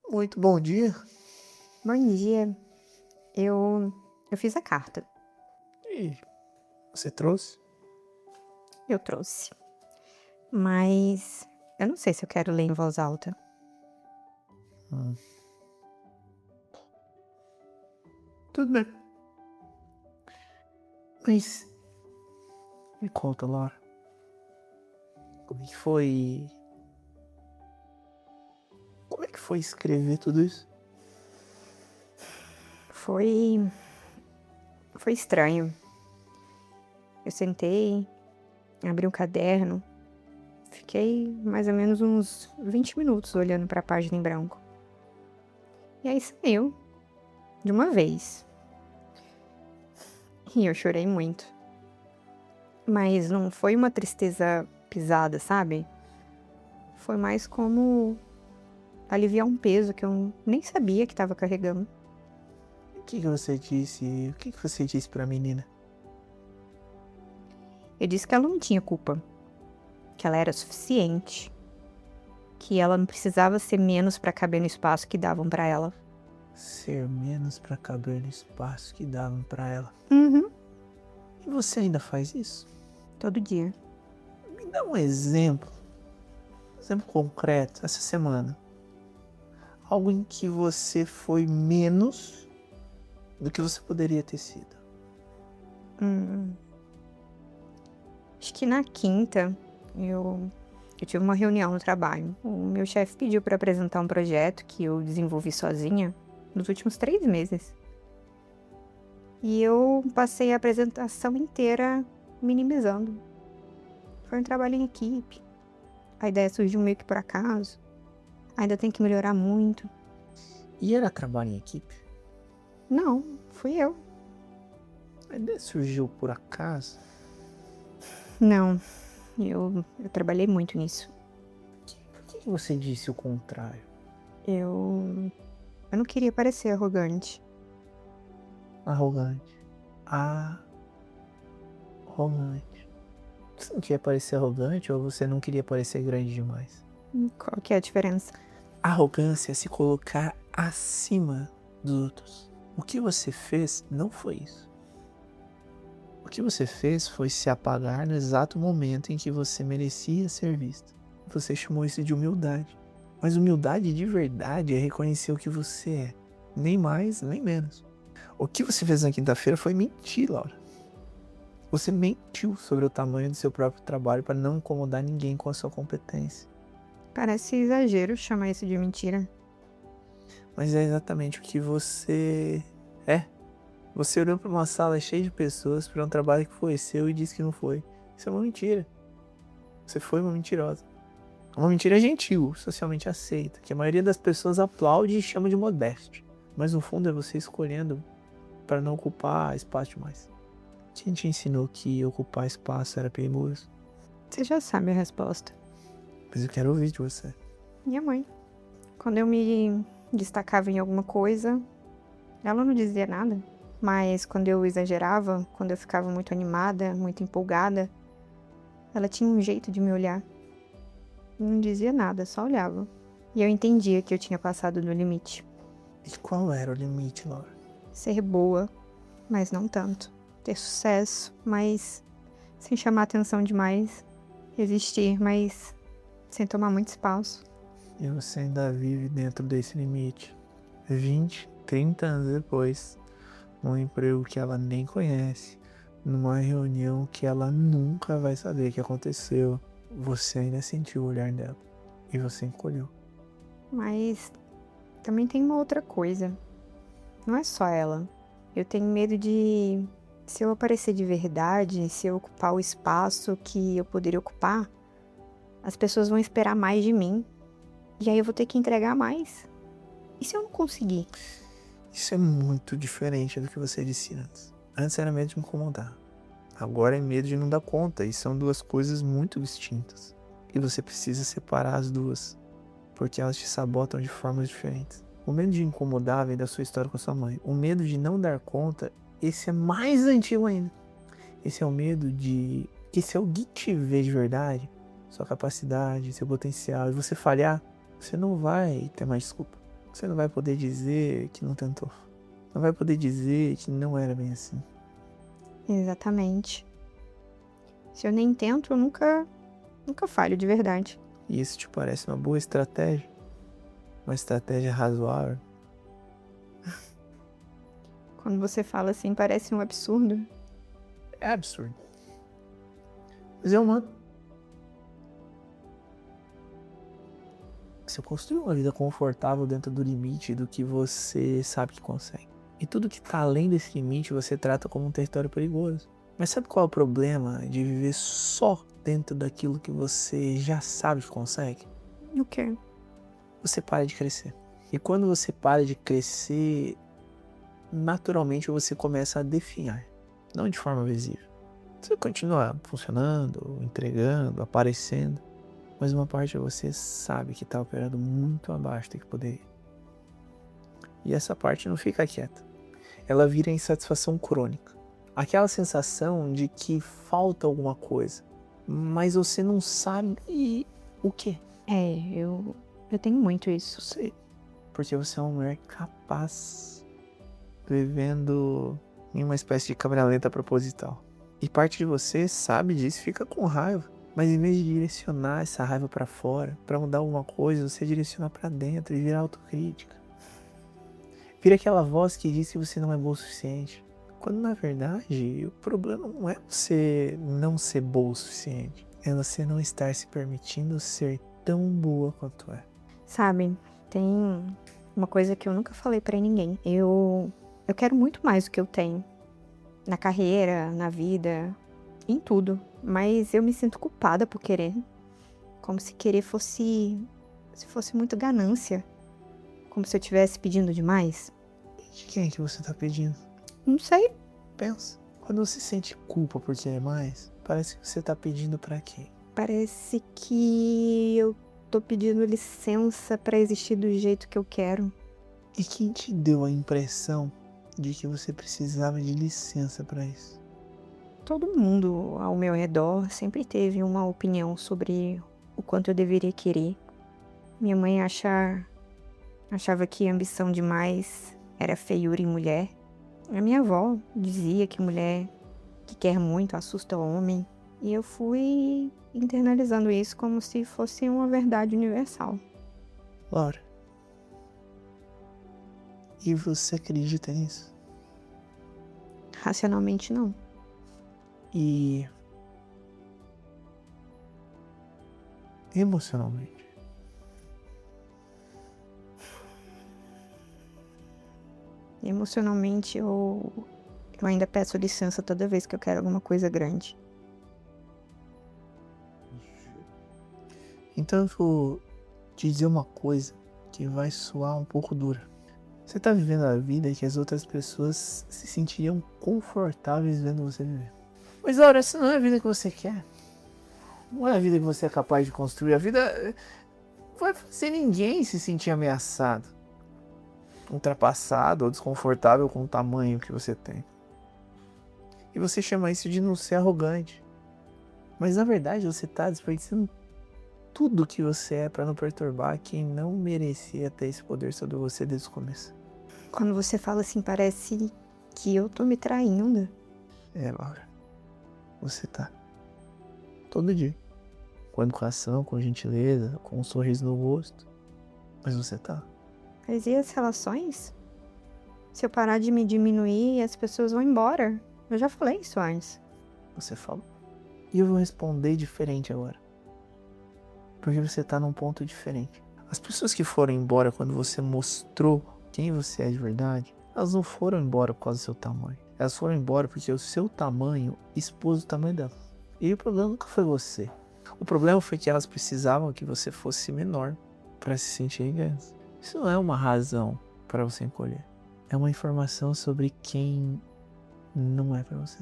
Muito bom dia. Bom dia. Eu fiz a carta. E você trouxe? Eu trouxe. Mas eu não sei se eu quero ler em voz alta. Hum, tudo bem. Mas me conta, Laura. Como é que foi? Como é que foi escrever tudo isso? Foi. Foi estranho. Eu sentei, abri um caderno, fiquei mais ou menos uns 20 minutos olhando para a página em branco. E aí saiu, de uma vez. E eu chorei muito. Mas não foi uma tristeza pesada, sabe? Foi mais como aliviar um peso que eu nem sabia que estava carregando. O que que você disse? O que que você disse pra menina? Eu disse que ela não tinha culpa, que ela era suficiente, que ela não precisava ser menos para caber no espaço que davam para ela. Ser menos pra caber no espaço que davam pra ela. Uhum. E você ainda faz isso? Todo dia. Me dá um exemplo. Exemplo concreto, essa semana. Algo em que você foi menos do que você poderia ter sido. Hum. Acho que na quinta eu tive uma reunião no trabalho. O meu chefe pediu para apresentar um projeto que eu desenvolvi sozinha nos últimos 3 meses. E eu passei a apresentação inteira minimizando. Foi um trabalho em equipe. A ideia surgiu meio que por acaso. Ainda tem que melhorar muito. E era trabalho em equipe? Não, fui eu. A ideia surgiu por acaso? Não, eu trabalhei muito nisso. Por que você disse o contrário? Eu, eu não queria parecer arrogante. Arrogante. Arrogante. Você não queria parecer arrogante ou você não queria parecer grande demais? Qual que é a diferença? Arrogância é se colocar acima dos outros. O que você fez não foi isso. O que você fez foi se apagar no exato momento em que você merecia ser visto. Você chamou isso de humildade. Mas humildade de verdade é reconhecer o que você é. Nem mais, nem menos. O que você fez na quinta-feira foi mentir, Laura. Você mentiu sobre o tamanho do seu próprio trabalho para não incomodar ninguém com a sua competência. Parece exagero chamar isso de mentira. Mas é exatamente o que você é. Você olhou para uma sala cheia de pessoas para um trabalho que foi seu e disse que não foi. Isso é uma mentira. Você foi uma mentirosa. Uma mentira gentil, socialmente aceita, que a maioria das pessoas aplaude e chama de modéstia. Mas no fundo é você escolhendo para não ocupar espaço demais. Quem te ensinou que ocupar espaço era perigoso? Você já sabe a resposta. Mas eu quero ouvir de você. Minha mãe. Quando eu me destacava em alguma coisa, ela não dizia nada. Mas quando eu exagerava, quando eu ficava muito animada, muito empolgada, ela tinha um jeito de me olhar. Não dizia nada, só olhava. E eu entendia que eu tinha passado do limite. E qual era o limite, Laura? Ser boa, mas não tanto. Ter sucesso, mas sem chamar atenção demais. Existir, mas sem tomar muito espaço. E você ainda vive dentro desse limite. 20, 30 anos depois, num emprego que ela nem conhece, numa reunião que ela nunca vai saber que aconteceu, você ainda sentiu o olhar dela. E você encolheu. Mas também tem uma outra coisa. Não é só ela. Eu tenho medo de, se eu aparecer de verdade, se eu ocupar o espaço que eu poderia ocupar, as pessoas vão esperar mais de mim. E aí eu vou ter que entregar mais. E se eu não conseguir? Isso é muito diferente do que você disse antes. Antes era medo de me incomodar. Agora é medo de não dar conta. E são duas coisas muito distintas. E você precisa separar as duas. Porque elas te sabotam de formas diferentes. O medo de incomodar vem da sua história com a sua mãe. O medo de não dar conta, esse é mais antigo ainda. Esse é o medo de que se alguém te ver de verdade, sua capacidade, seu potencial, e você falhar, você não vai ter mais desculpa. Você não vai poder dizer que não tentou. Não vai poder dizer que não era bem assim. Exatamente. Se eu nem tento, eu nunca falho de verdade. E isso te parece uma boa estratégia? Uma estratégia razoável? Quando você fala assim, parece um absurdo. É absurdo. Mas é humano. Você construiu uma vida confortável dentro do limite do que você sabe que consegue. E tudo que tá além desse limite você trata como um território perigoso. Mas sabe qual é o problema de viver só dentro daquilo que você já sabe que consegue? O quê? Você para de crescer. E quando você para de crescer, naturalmente você começa a definhar. Não de forma visível. Você continua funcionando, entregando, aparecendo. Mas uma parte de você sabe que está operando muito abaixo do que poderia. E essa parte não fica quieta. Ela vira insatisfação crônica. Aquela sensação de que falta alguma coisa, mas você não sabe o quê. Eu tenho muito isso. Eu sei. Porque você é uma mulher capaz, vivendo em uma espécie de câmera lenta proposital. E parte de você sabe disso, fica com raiva. Mas em vez de direcionar essa raiva pra fora, pra mudar alguma coisa, você direciona pra dentro e vira autocrítica. Vira aquela voz que diz que você não é boa o suficiente. Quando na verdade, o problema não é você não ser boa o suficiente. É você não estar se permitindo ser tão boa quanto é. Sabe, tem uma coisa que eu nunca falei pra ninguém. Eu quero muito mais do que eu tenho. Na carreira, na vida, em tudo. Mas eu me sinto culpada por querer. Como se querer fosse muito ganância. Como se eu estivesse pedindo demais. De quem é que você tá pedindo? Não sei. Pensa. Quando você sente culpa por querer mais, parece que você tá pedindo pra quem? Parece que eu tô pedindo licença pra existir do jeito que eu quero. E quem te deu a impressão de que você precisava de licença pra isso? Todo mundo ao meu redor sempre teve uma opinião sobre o quanto eu deveria querer. Minha mãe achava que ambição demais era feiura em mulher. A minha avó dizia que mulher que quer muito assusta o homem. E eu fui internalizando isso como se fosse uma verdade universal. Laura, e você acredita nisso? Racionalmente, não. E emocionalmente? Emocionalmente, eu ainda peço licença toda vez que eu quero alguma coisa grande. Então eu vou te dizer uma coisa que vai soar um pouco dura. Você tá vivendo a vida que as outras pessoas se sentiriam confortáveis vendo você viver. Mas Laura, essa não é a vida que você quer. Não é a vida que você é capaz de construir. A vida vai fazer ninguém se sentir ameaçado, ultrapassado ou desconfortável com o tamanho que você tem. E você chama isso de não ser arrogante. Mas na verdade você tá desperdiçando tudo que você é para não perturbar quem não merecia ter esse poder sobre você desde o começo. Quando você fala assim, parece que eu tô me traindo. É, Laura. Você tá. Todo dia. Com educação, com gentileza, com um sorriso no rosto. Mas você tá. Mas e as relações? Se eu parar de me diminuir, as pessoas vão embora. Eu já falei isso antes. Você falou. E eu vou responder diferente agora. Porque você tá num ponto diferente. As pessoas que foram embora quando você mostrou quem você é de verdade, elas não foram embora por causa do seu tamanho. Elas foram embora porque o seu tamanho expôs o tamanho delas. E o problema nunca foi você. O problema foi que elas precisavam que você fosse menor para se sentirem grandes. Isso não é uma razão para você encolher. É uma informação sobre quem não é para você.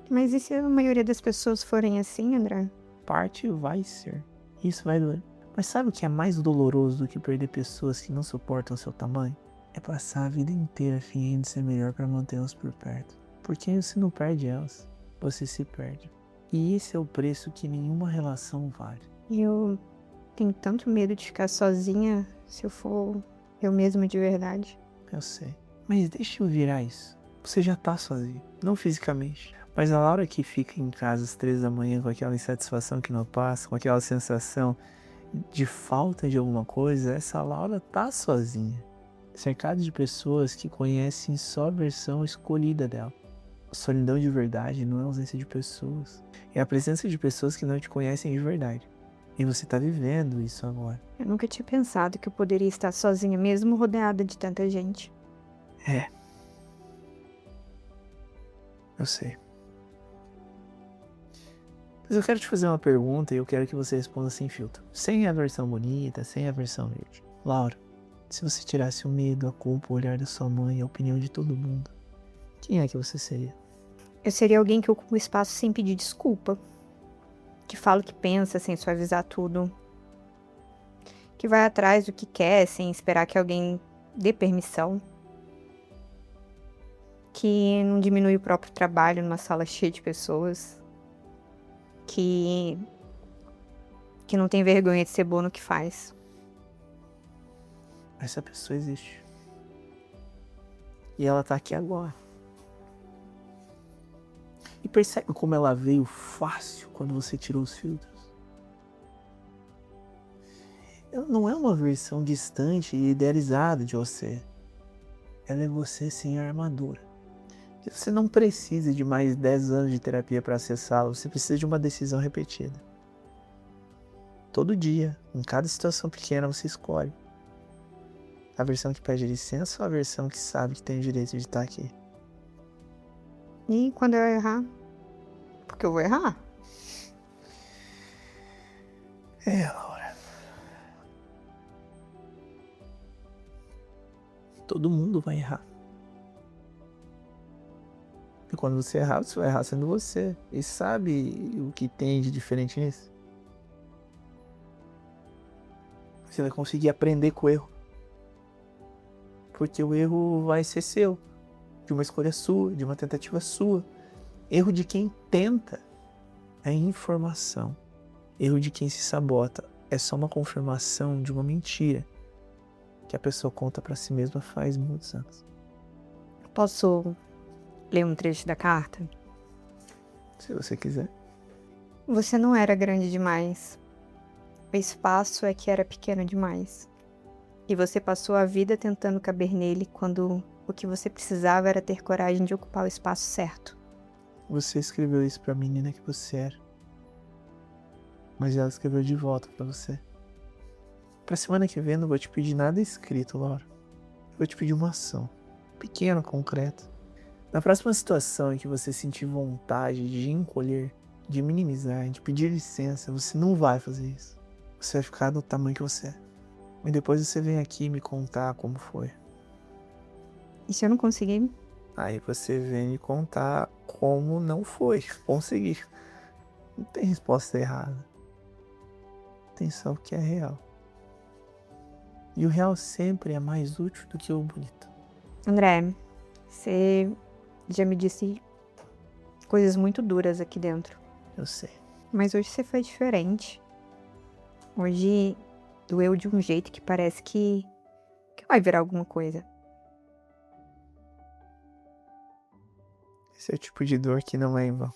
Mas e se a maioria das pessoas forem assim, André? Parte vai ser. Isso vai doer. Mas sabe o que é mais doloroso do que perder pessoas que não suportam o seu tamanho? É passar a vida inteira fingindo ser melhor para mantê-las por perto. Porque aí você não perde elas, você se perde. E esse é o preço que nenhuma relação vale. Eu tenho tanto medo de ficar sozinha se eu for Eu mesma de verdade. Eu sei. Mas deixa eu virar isso. Você já tá sozinho. Não fisicamente. Mas a Laura que fica em casa às 3 da manhã com aquela insatisfação que não passa, com aquela sensação de falta de alguma coisa, essa Laura tá sozinha. Cercada de pessoas que conhecem só a versão escolhida dela. A solidão de verdade não é a ausência de pessoas. É a presença de pessoas que não te conhecem de verdade. E você tá vivendo isso agora. Eu nunca tinha pensado que eu poderia estar sozinha mesmo rodeada de tanta gente. É. Eu sei. Mas eu quero te fazer uma pergunta e eu quero que você responda sem filtro. Sem a versão bonita, sem a versão verde. Laura, se você tirasse o medo, a culpa, o olhar da sua mãe, a opinião de todo mundo, quem é que você seria? Eu seria alguém que ocupa o espaço sem pedir desculpa. Que fala o que pensa sem suavizar tudo. Que vai atrás do que quer sem esperar que alguém dê permissão. Que não diminui o próprio trabalho numa sala cheia de pessoas. Que não tem vergonha de ser boa no que faz. Essa pessoa existe. E ela tá aqui agora. E percebe como ela veio fácil quando você tirou os filtros? Ela não é uma versão distante e idealizada de você. Ela é você sem a armadura. E você não precisa de mais 10 anos de terapia para acessá-la. Você precisa de uma decisão repetida. Todo dia, em cada situação pequena, você escolhe. A versão que pede licença ou a versão que sabe que tem o direito de estar aqui? E quando eu errar? Porque eu vou errar. Laura. Todo mundo vai errar. E quando você errar, você vai errar sendo você. E sabe o que tem de diferente nisso? Você vai conseguir aprender com o erro. Porque o erro vai ser seu. De uma escolha sua, de uma tentativa sua. Erro de quem tenta é informação. Erro de quem se sabota é só uma confirmação de uma mentira que a pessoa conta pra si mesma faz muitos anos. Posso ler um trecho da carta? Se você quiser. Você não era grande demais. O espaço é que era pequeno demais. E você passou a vida tentando caber nele quando o que você precisava era ter coragem de ocupar o espaço certo. Você escreveu isso pra menina que você era. Mas ela escreveu de volta pra você. Pra semana que vem não vou te pedir nada escrito, Laura. Eu vou te pedir uma ação. Pequena, concreta. Na próxima situação em que você sentir vontade de encolher, de minimizar, de pedir licença, você não vai fazer isso. Você vai ficar do tamanho que você é. E depois você vem aqui me contar como foi. E se eu não conseguir? Aí você vem me contar como não foi conseguir. Não tem resposta errada. Tem só o que é real. E o real sempre é mais útil do que o bonito. André, você já me disse coisas muito duras aqui dentro. Eu sei. Mas hoje você foi diferente. Hoje doeu de um jeito que parece que vai virar alguma coisa. Esse é o tipo de dor que não é em vão.